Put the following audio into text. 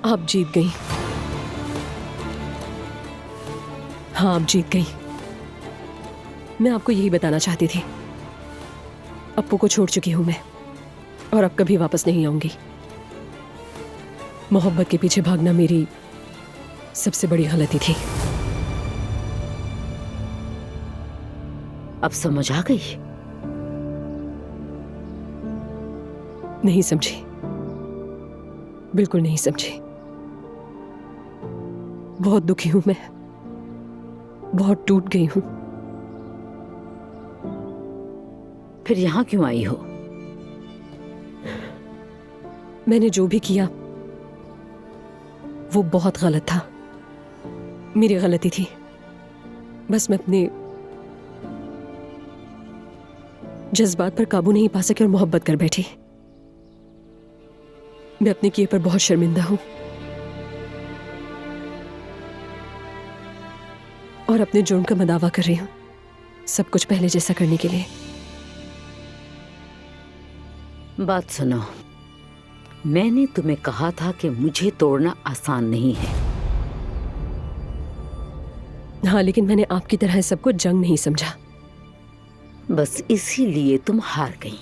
आप जीत गई। हाँ, आप जीत गई। मैं आपको यही बताना चाहती थी। अप्पू को छोड़ चुकी हूं मैं, और अब कभी वापस नहीं आऊंगी। मोहब्बत के पीछे भागना मेरी सबसे बड़ी गलती थी। अब समझ आ गई? नहीं समझी, बिल्कुल नहीं समझी। बहुत दुखी हूं मैं, बहुत टूट गई हूं। फिर यहां क्यों आई हो? मैंने जो भी किया वो बहुत गलत था, मेरी गलती थी। बस मैं अपने जज्बात पर काबू नहीं पा सकी और मोहब्बत कर बैठी। मैं अपने किए पर बहुत शर्मिंदा हूं और अपने जुर्म का मैं दावा कर रही हूं, सब कुछ पहले जैसा करने के लिए। बात सुनो, मैंने तुम्हें कहा था कि मुझे तोड़ना आसान नहीं है। हाँ, लेकिन मैंने आपकी तरह सबको जंग नहीं समझा। बस इसीलिए तुम हार गई।